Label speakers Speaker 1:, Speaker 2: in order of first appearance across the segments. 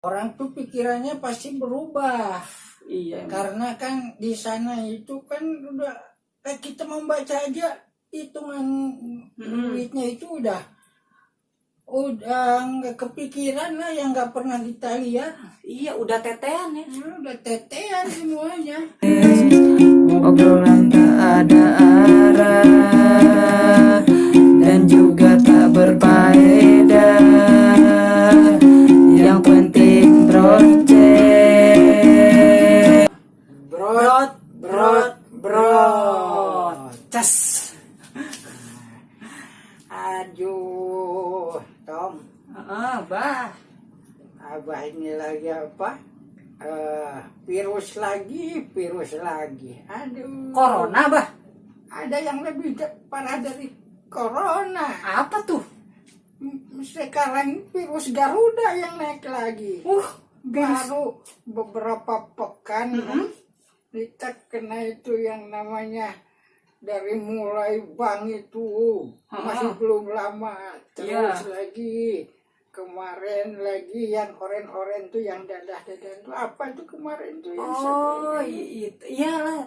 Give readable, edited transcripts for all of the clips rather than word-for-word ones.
Speaker 1: Orang tuh pikirannya pasti berubah.
Speaker 2: Iya.
Speaker 1: Karena kan di sana itu kan udah kita membaca aja hitungan duitnya itu udah nggak kepikiran lah, yang nggak pernah kita lihat.
Speaker 2: Iya, udah tetean ya.
Speaker 1: Udah tetean semuanya.
Speaker 2: Obrolan tak ada arah dan juga tak berfaedah. Yang penting brot. Cas.
Speaker 1: Aduh, Tom.
Speaker 2: Bah.
Speaker 1: Abah ini lagi apa? Virus lagi. Aduh.
Speaker 2: Corona, bah.
Speaker 1: Ada yang lebih parah dari corona.
Speaker 2: Apa tuh?
Speaker 1: Sekarang virus Garuda yang naik lagi. Baru beberapa pekan kita kena itu yang namanya dari mulai bank itu masih belum lama. Terus lagi kemarin lagi yang oren tuh, yang dadah tuh apa tuh kemarin tuh yang
Speaker 2: iyalah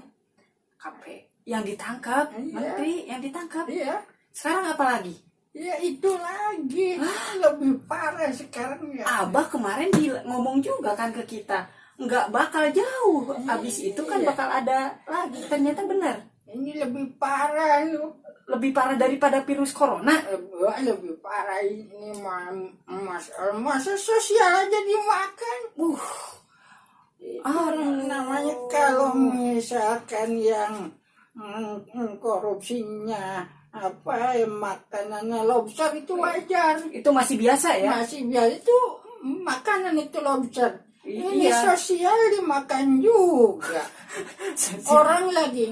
Speaker 2: KP yang ditangkap, menteri yang ditangkap.
Speaker 1: Iya.
Speaker 2: Sekarang apa lagi?
Speaker 1: Ya itu lagi. Lebih parah sekarang ya.
Speaker 2: Abah kemarin ngomong juga kan ke kita, nggak bakal jauh. Abis itu kan bakal ada lagi. Ternyata benar.
Speaker 1: Ini lebih parah loh.
Speaker 2: Lebih parah daripada virus corona.
Speaker 1: Lebih parah ini masa sosial aja dimakan. Namanya kalau misalkan yang korupsinya makanannya lobster itu wajar.
Speaker 2: Itu masih biasa ya?
Speaker 1: Masih biasa, itu makanan itu lobster. Ini
Speaker 2: Iya.
Speaker 1: sosial dimakan juga. Orang lagi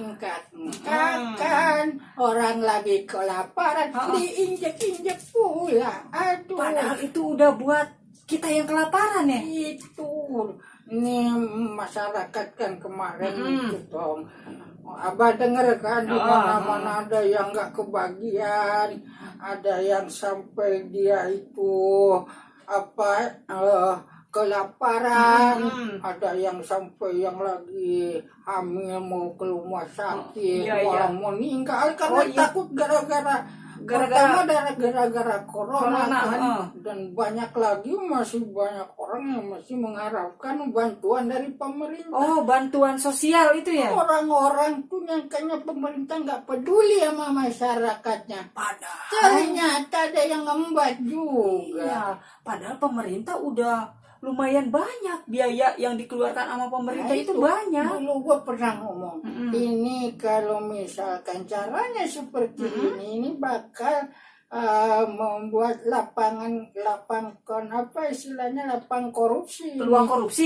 Speaker 1: kan, orang lagi kelaparan, diinjek-injek pula. Aduh.
Speaker 2: Padahal itu udah buat kita yang kelaparan ya.
Speaker 1: Itu ini masyarakat kan kemarin itu dong. Abah denger kan di mana-mana ada yang nggak kebagian, ada yang sampai dia itu kelaparan, ada yang sampai yang lagi hamil mau ke rumah sakit, orang meninggal karena takut gara-gara corona kan. Dan banyak lagi, masih banyak orang yang masih mengharapkan bantuan dari pemerintah.
Speaker 2: Bantuan sosial itu ya?
Speaker 1: Orang-orang tuh nyangkanya pemerintah nggak peduli sama masyarakatnya.
Speaker 2: Padahal
Speaker 1: ternyata ada yang ngembat juga.
Speaker 2: Iya, padahal pemerintah udah lumayan banyak biaya yang dikeluarkan sama pemerintah. Itu banyak.
Speaker 1: Dulu gue pernah ngomong, ini kalau misalkan caranya seperti ini bakal membuat lapangan korupsi.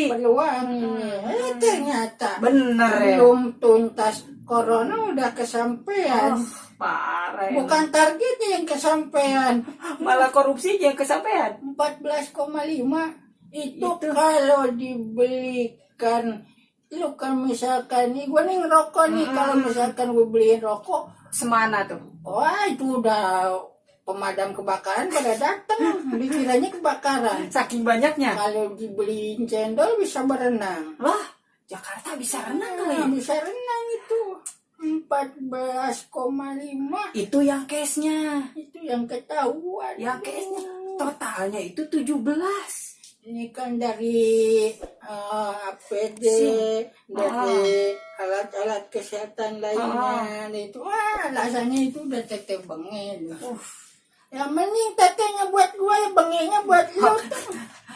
Speaker 1: Peluang ini. Ternyata
Speaker 2: bener ya.
Speaker 1: Belum tuntas corona udah kesampean.
Speaker 2: Parah.
Speaker 1: Bukan targetnya yang kesampean,
Speaker 2: malah korupsi yang kesampean.
Speaker 1: 14,5 itu kalau dibelikan. Lu kan misalkan nih, gue nih ngerokok nih, kalau misalkan gue beliin rokok
Speaker 2: semana tuh,
Speaker 1: wah itu udah pemadam kebakaran pada datang, dikiranya kebakaran.
Speaker 2: Saking banyaknya.
Speaker 1: Kalau dibeliin cendol bisa berenang.
Speaker 2: Wah, Jakarta bisa renang kali ya?
Speaker 1: Bisa renang itu 14,5.
Speaker 2: Itu yang case-nya.
Speaker 1: Itu yang ketahuan.
Speaker 2: Yang case-nya totalnya itu 17.
Speaker 1: Ini kan dari APD, dari alat-alat kesehatan lainnya, itu alasannya itu udah teteh bengel. Yang mending tetehnya buat gua, ya bengenya buat lu.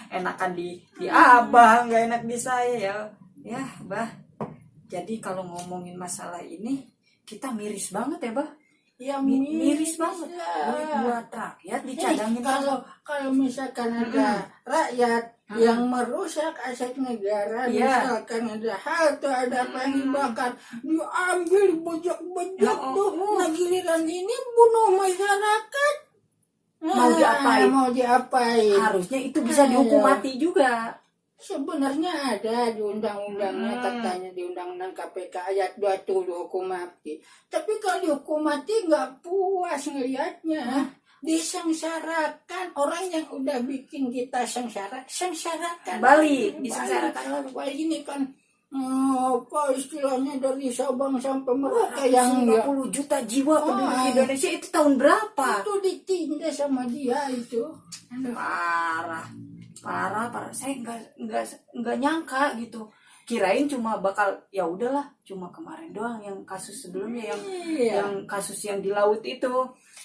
Speaker 2: Enakan di Abah, nggak enak di saya ya Bah. Jadi kalau ngomongin masalah ini kita miris banget ya Bah.
Speaker 1: Ya
Speaker 2: miris banget. Buat rakyat dicadangin.
Speaker 1: Kalau misalkan ada rakyat yang merusak aset negara, misalkan ada hal tuh, ada apa yang dibakar, diambil, bejak-bejak tuh. Nah giliran ini bunuh masyarakat. Mau diapain?
Speaker 2: Harusnya itu bisa dihukum mati juga.
Speaker 1: Sebenarnya ada di undang-undangnya, katanya di undang-undang KPK ayat 20 hukum mati. Tapi kalau dihukum mati nggak puas ngelihatnya. disengsarakan. Orang yang udah bikin kita sengsarakan
Speaker 2: Balik, disengsarakan.
Speaker 1: Balik ini kan apa istilahnya dari Sabang sampai Merauke yang
Speaker 2: 50 juta jiwa penduduk
Speaker 1: Oh,
Speaker 2: Indonesia itu tahun berapa?
Speaker 1: itu ditindas sama dia itu. Aduh.
Speaker 2: Parah. Saya nggak nyangka gitu. Kirain cuma bakal ya udahlah, cuma kemarin doang yang kasus sebelumnya
Speaker 1: Iya.
Speaker 2: yang kasus yang di laut itu.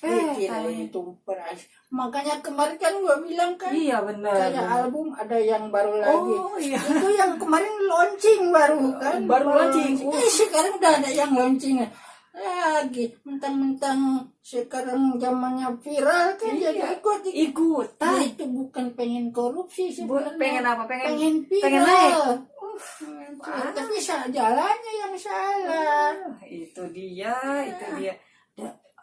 Speaker 1: Kirain itu beras. Makanya kemarin kan gua bilang kan
Speaker 2: Iya benar.
Speaker 1: kayak album ada yang baru lagi.
Speaker 2: Oh iya.
Speaker 1: Itu yang kemarin launching baru kan.
Speaker 2: Baru launching.
Speaker 1: Sekarang udah ada yang launching lagi. Mentang-mentang sekarang zamannya viral kan
Speaker 2: Iya.
Speaker 1: jadi ikutan.
Speaker 2: Ikutan.
Speaker 1: Itu bukan pengen korupsi sebenarnya.
Speaker 2: Pengen apa? Pengen
Speaker 1: Pengen
Speaker 2: naik.
Speaker 1: viral. Tapi jalannya yang salah.
Speaker 2: Itu dia.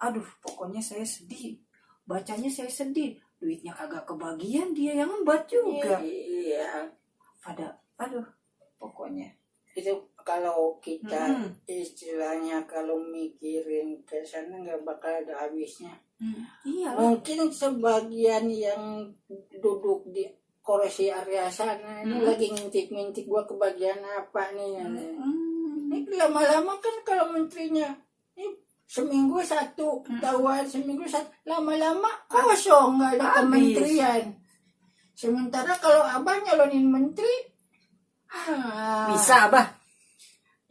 Speaker 2: Aduh, pokoknya saya sedih. Bacanya saya sedih. Duitnya kagak kebagian, dia yang ngembat juga.
Speaker 1: Iya.
Speaker 2: Aduh, pokoknya.
Speaker 1: Itu kalau kita istilahnya kalau mikirin ke sana nggak bakal ada habisnya.
Speaker 2: Iya.
Speaker 1: Mungkin sebagian yang duduk di kursi area sana ini lagi ngintip-ngintip gua kebagian apa nih. Ini lama-lama kan kalau menterinya ini seminggu satu tahuan, seminggu satu, lama-lama kosong nggak ada
Speaker 2: Habis.
Speaker 1: kementerian. Sementara kalau abah nyalonin menteri,
Speaker 2: Bisa, Abah.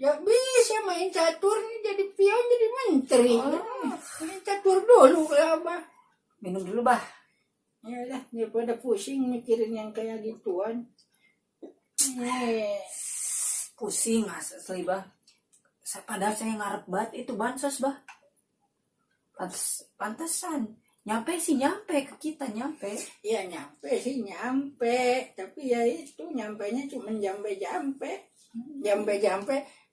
Speaker 1: ya bisa main catur nih jadi pion jadi menteri. Main catur dulu lah abah.
Speaker 2: Minum dulu, Bah.
Speaker 1: Ya lah daripada pusing mikirin yang kayak gituan.
Speaker 2: Pusing asli, Bah. Padahal saya ngarep banget itu bansos, Bah. Pantesan. Nyampe ke kita, nyampe.
Speaker 1: Ya nyampe sih nyampe, tapi ya itu nyampenya cuma jampe-jampe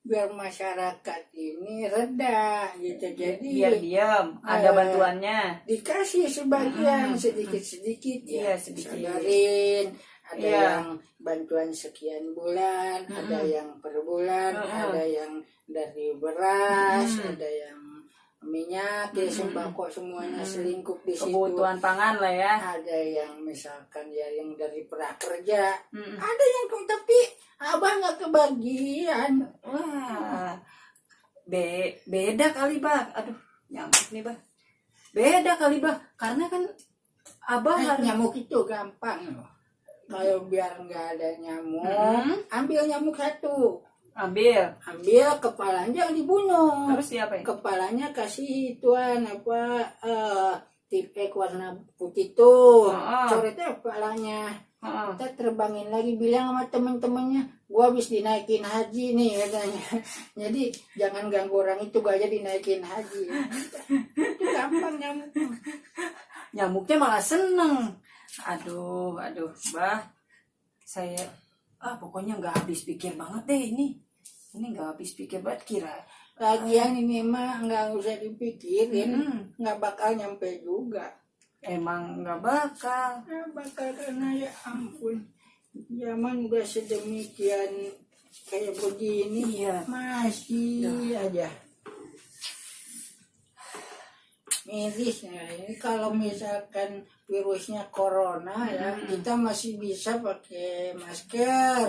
Speaker 1: biar masyarakat ini reda gitu. Jadi
Speaker 2: Biar diam, ada bantuannya.
Speaker 1: dikasih sebagian sedikit-sedikit ya,
Speaker 2: sedikit.
Speaker 1: sadarin. Ada
Speaker 2: Iya.
Speaker 1: yang bantuan sekian bulan, ada yang per bulan, ada yang dari beras, ada yang minyak, ya sembako semuanya selingkup di situ.
Speaker 2: Kebutuhan pangan lah ya.
Speaker 1: Ada yang misalkan ya yang dari prakerja, ada yang tapi abah nggak kebagian.
Speaker 2: Wah, beda kali, Bah. Aduh, nyamuk nih, Bah. Beda kali, Bah. Karena kan Abah harus
Speaker 1: Nyamuk itu gampang loh. Kalau biar nggak ada nyamuk, ambil nyamuk satu,
Speaker 2: ambil.
Speaker 1: kepalanya jangan dibunuh.
Speaker 2: Terus diapain?
Speaker 1: Kepalanya kasih tuan tipe warna putih tuh, coretnya kepalanya. Kita terbangin lagi, bilang sama temen-temennya, gua habis dinaikin haji nih katanya. Jadi jangan ganggu orang itu, gua aja dinaikin haji. Itu gampang nyamuk.
Speaker 2: Nyamuknya malah seneng. Aduh, Bah. Saya pokoknya nggak habis pikir banget deh ini. Ini nggak habis pikir banget kira.
Speaker 1: Lagian ini mah nggak usah dipikirin, nggak bakal nyampe juga.
Speaker 2: Emang nggak bakal.
Speaker 1: Nggak bakal karena ya ampun, zaman udah sedemikian kayak begini,
Speaker 2: Iya.
Speaker 1: masih aja miris. Nah, ini kalau misalkan virusnya corona ya, kita masih bisa pakai masker,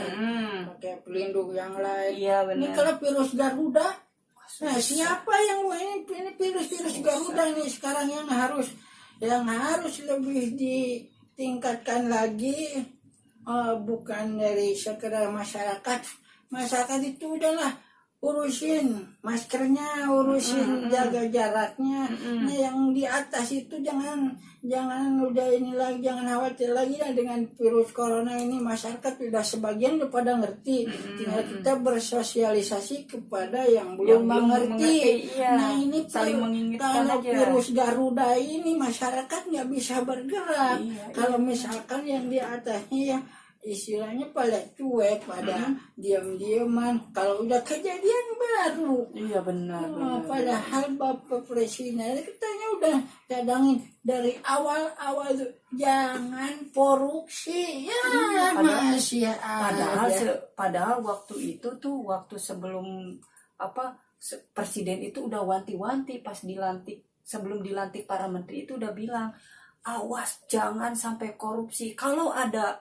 Speaker 1: pakai pelindung yang lain.
Speaker 2: Iya benar.
Speaker 1: Ini kalau virus Garuda, nah siapa yang ini virus Garuda ini sekarang yang harus lebih ditingkatkan lagi, bukan dari sekedar masyarakat itu udahlah urusin maskernya, urusin jaga jaraknya. Nah, yang di atas itu jangan udah ini lagi, jangan khawatir lagi lah dengan virus corona ini. Masyarakat sudah sebagian udah pada ngerti, tinggal kita bersosialisasi kepada yang belum mengerti.
Speaker 2: Iya.
Speaker 1: Nah ini
Speaker 2: saling mengingatkan
Speaker 1: kalau
Speaker 2: aja.
Speaker 1: virus Garuda ini masyarakat nggak bisa bergerak.
Speaker 2: Iya.
Speaker 1: Kalau misalkan yang di atasnya ya istilahnya pada cuek, pada diam-diaman. Kalau udah kejadian baru.
Speaker 2: Iya benar.
Speaker 1: Padahal Bapak Presiden katanya udah cadangin dari awal tuh, jangan korupsi ya. Masih
Speaker 2: Padahal waktu itu tuh, waktu sebelum presiden itu udah wanti-wanti pas dilantik sebelum dilantik para menteri itu udah bilang, awas jangan sampai korupsi. Kalau ada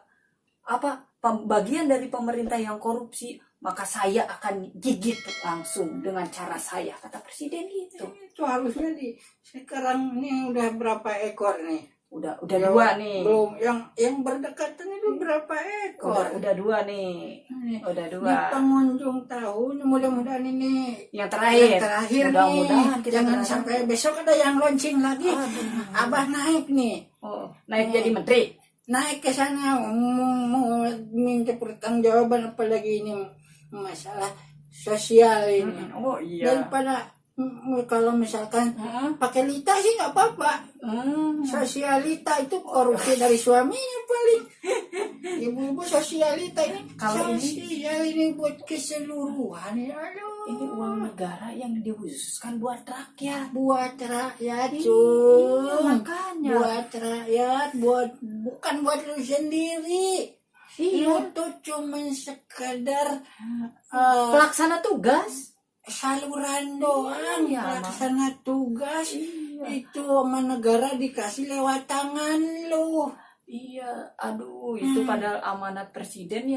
Speaker 2: bagian dari pemerintah yang korupsi, maka saya akan gigit langsung dengan cara saya, kata presiden gitu.
Speaker 1: Itu harusnya sekarang ini udah berapa ekor nih?
Speaker 2: Udah 2 nih.
Speaker 1: Belum yang berdekatan itu berapa ekor?
Speaker 2: Udah 2 nih. Udah 2.
Speaker 1: Ini pengunjung tahun mudah-mudahan ini
Speaker 2: Yang terakhir
Speaker 1: mudah-mudahan
Speaker 2: kita
Speaker 1: jangan sampai besok ada yang launching lagi. Abah naik nih.
Speaker 2: Naik jadi menteri.
Speaker 1: Naik ke sana mau minta pertanggungjawaban, apalagi ini masalah sosial ini.
Speaker 2: Iya.
Speaker 1: Daripada kalau misalkan pakai lita sih nggak apa-apa. Sosialita itu korupsi dari suaminya paling. Ibu-ibu sosialita ini
Speaker 2: Kalau
Speaker 1: sosial ini buat keseluruhan ya. Aduh.
Speaker 2: Ini uang negara yang dikhususkan buat rakyat.
Speaker 1: Buat rakyat,
Speaker 2: Iya, makanya.
Speaker 1: Buat rakyat, bukan buat lu sendiri.
Speaker 2: Iya.
Speaker 1: Lu tuh cuman sekedar
Speaker 2: Pelaksana tugas.
Speaker 1: saluran doang,
Speaker 2: Iya,
Speaker 1: pelaksana tugas.
Speaker 2: Iya.
Speaker 1: Itu sama negara dikasih lewat tangan lu.
Speaker 2: Iya, aduh, itu padahal amanat presiden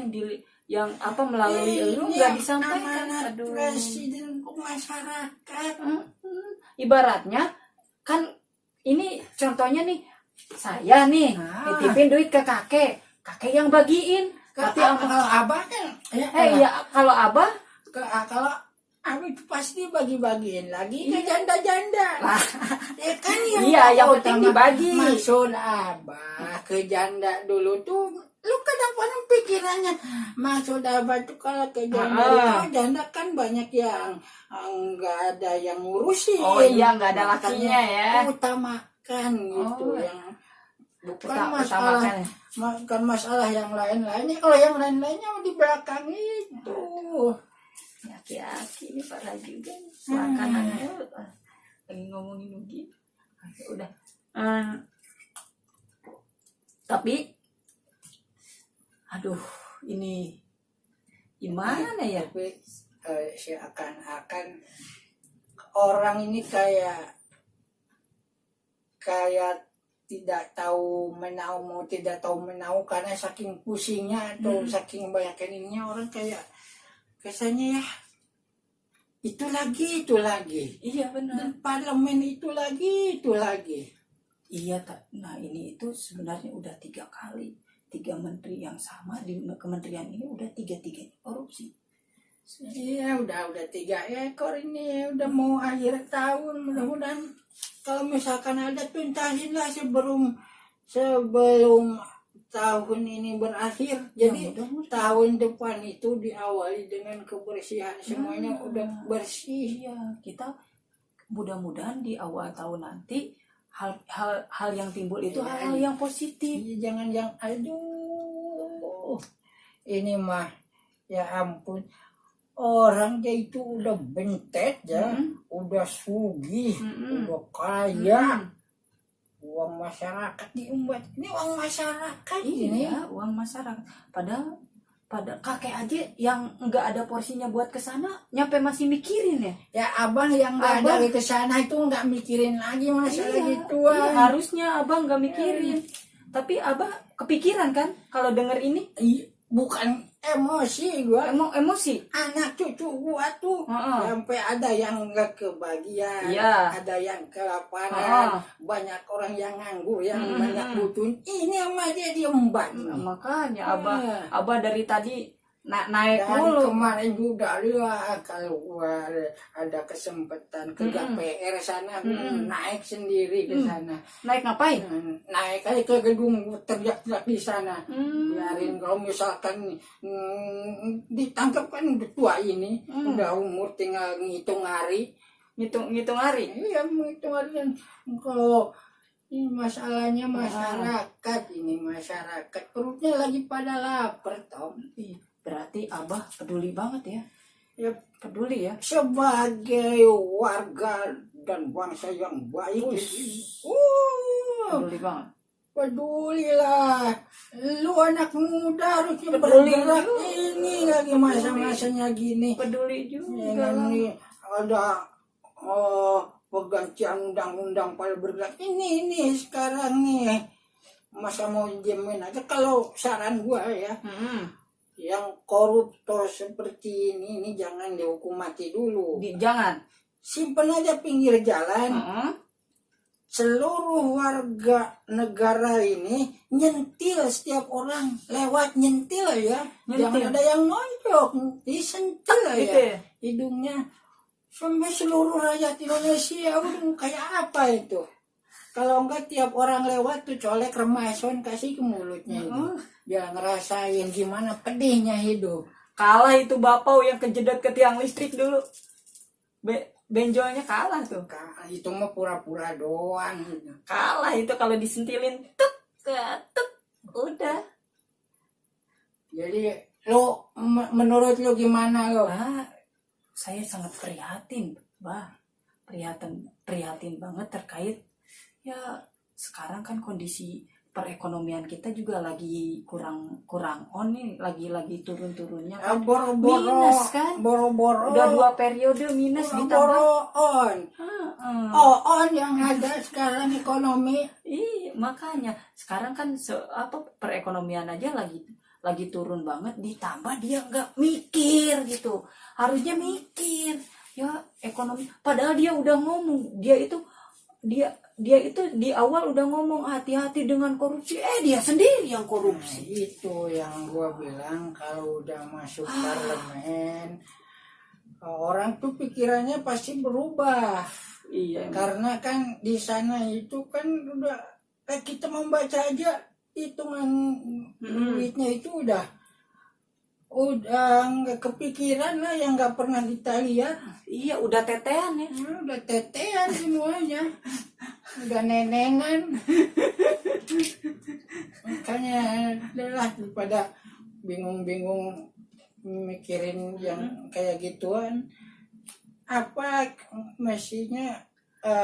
Speaker 2: yang melalui lu nggak disampaikan.
Speaker 1: Amanat
Speaker 2: Aduh.
Speaker 1: presiden ke masyarakat.
Speaker 2: Ibaratnya kan ini contohnya nih, saya nih nitipin duit ke kakek yang bagiin. Tapi
Speaker 1: Kalau abah kan,
Speaker 2: kalau abah
Speaker 1: kalau abah itu pasti bagi-bagiin lagi ke janda-janda. Ya kan
Speaker 2: yang penting dibagi.
Speaker 1: Maksud abah ke janda dulu tuh, lu kadang-kadang pikirannya maksud abah tuh kalau ke janda itu, janda kan banyak yang nggak ada yang ngurusin.
Speaker 2: Oh iya, nggak ada lakinya ya.
Speaker 1: Utamakan gitu yang bukan masalah yang lain-lainnya. Kalau yang lain-lainnya di belakang itu.
Speaker 2: Aki-aki ini parah juga. Makanan lagi ngomongin begini. Udah. Tapi aduh, ini gimana ya?
Speaker 1: Tapi seakan-akan orang ini kayak tidak tahu menau karena saking pusingnya atau saking banyaknya ininya, orang kayak kesannya ya itu lagi.
Speaker 2: Iya benar.
Speaker 1: Dan parlemen itu lagi.
Speaker 2: Iya, nah ini itu sebenarnya udah 3 kali 3 menteri yang sama di kementerian ini udah 3-3 korupsi.
Speaker 1: Iya, udah 3 ekor ini, udah mau akhir tahun. Mudah-mudahan kalau misalkan ada tuntasin lah sebelum tahun ini berakhir. Jadi tahun depan itu diawali dengan kebersihan, semuanya udah bersih.
Speaker 2: Iya, kita mudah-mudahan di awal tahun nanti hal yang timbul itu hal yang positif.
Speaker 1: Jangan aduh, ini mah ya ampun, orang dia itu udah bentet ya, udah sugih, udah kaya. Uang masyarakat diumbat. Ini uang masyarakat ini.
Speaker 2: Iya, uang masyarakat. Padahal kakek aja yang nggak ada porsinya buat kesana, nyampe masih mikirin ya.
Speaker 1: Ya abang yang nggak ada kesana itu nggak mikirin lagi masalah gituan.
Speaker 2: Iya, harusnya abang nggak mikirin. Tapi abah kepikiran kan kalau denger ini?
Speaker 1: Bukan emosi gua.
Speaker 2: Emosi.
Speaker 1: Anak cucu gua tuh sampai ada yang nggak kebagian, ada yang kelaparan, banyak orang yang nganggur, yang banyak butuh. Ini sama dia diembat.
Speaker 2: Makanya abah dari tadi naik
Speaker 1: dan
Speaker 2: mulu.
Speaker 1: Kemarin juga lihat kalau gua ada kesempatan ke KPR sana, naik sendiri ke sana.
Speaker 2: Naik ngapain?
Speaker 1: Naik aja ke gedung, teriak-teriak di sana. Biarin kalau misalkan ditangkap kan udah tua ini, udah umur tinggal ngitung hari.
Speaker 2: Ngitung hari?
Speaker 1: Iya, menghitung hari. Kalau ini masalahnya masyarakat, perutnya lagi pada lapar, Tom.
Speaker 2: Berarti abah peduli banget ya?
Speaker 1: Ya
Speaker 2: peduli ya.
Speaker 1: Sebagai warga dan bangsa yang baik,
Speaker 2: peduli banget.
Speaker 1: Pedulilah. Lu anak muda harusnya bergerak. Ini lagi masa-masanya gini.
Speaker 2: Peduli juga.
Speaker 1: Ini ada penggantian undang-undang pada bergerak ini sekarang nih, masa mau jamin aja. Kalau saran gua ya, yang koruptor seperti ini jangan dihukum mati dulu,
Speaker 2: Jangan.
Speaker 1: simpen aja pinggir jalan. Seluruh warga negara ini nyentil, setiap orang lewat nyentil ya, jangan ada yang nonjok, disentil
Speaker 2: Gitu
Speaker 1: ya
Speaker 2: ya?
Speaker 1: hidungnya. Sampai seluruh rakyat Indonesia udah kayak apa itu? Kalau enggak tiap orang lewat tuh colek remason kasih ke mulutnya itu. Dia ngerasain gimana pedihnya hidup.
Speaker 2: Kalah itu bapau yang kejedot ke tiang listrik dulu. Benjolnya kalah tuh.
Speaker 1: Itu mah pura-pura doang.
Speaker 2: Kalah itu kalau disentilin tuk udah.
Speaker 1: Jadi lo menurut lo gimana lo?
Speaker 2: Saya sangat prihatin, prihatin banget terkait ya sekarang kan kondisi perekonomian kita juga lagi kurang on nih, lagi turun-turunnya kan.
Speaker 1: Boro-boro
Speaker 2: Minus kan,
Speaker 1: boro-boro
Speaker 2: udah 2 periode minus ditambah
Speaker 1: on yang ada sekarang ekonomi.
Speaker 2: Iya, makanya sekarang kan perekonomian aja lagi turun banget, ditambah dia nggak mikir gitu. Harusnya mikir ya ekonomi, padahal dia udah ngomong, dia itu di awal udah ngomong hati-hati dengan korupsi, dia sendiri yang korupsi.
Speaker 1: Nah, itu yang gua bilang, kalau udah masuk parlemen orang tuh pikirannya pasti berubah.
Speaker 2: Iya,
Speaker 1: karena kan di sana itu kan udah kita membaca aja hitungan duitnya itu udah nggak kepikiran lah, yang nggak pernah kita lihat.
Speaker 2: Iya, udah tetean ya.
Speaker 1: Udah tetean semuanya, udah nenenan. Makanya adalah daripada bingung-bingung mikirin yang kayak gituan, apa mestinya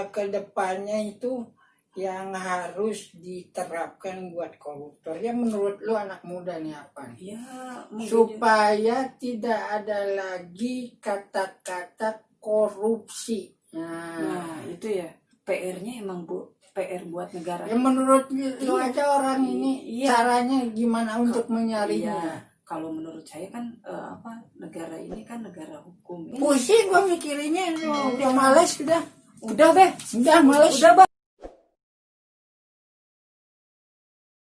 Speaker 1: ke depannya itu yang harus diterapkan buat koruptor ya menurut lu anak muda nih apa nih?
Speaker 2: Ya,
Speaker 1: supaya tidak ada lagi kata-kata korupsi.
Speaker 2: Nah itu ya PR-nya emang PR buat negara.
Speaker 1: Ya menurut lu aja orang ini caranya gimana untuk menyarinya?
Speaker 2: Iya. Kalau menurut saya kan negara ini kan negara hukum.
Speaker 1: Pusing gua mikirinnya, udah males udah.
Speaker 2: Udah, Be.
Speaker 1: Udah males.
Speaker 2: Udah, Bang.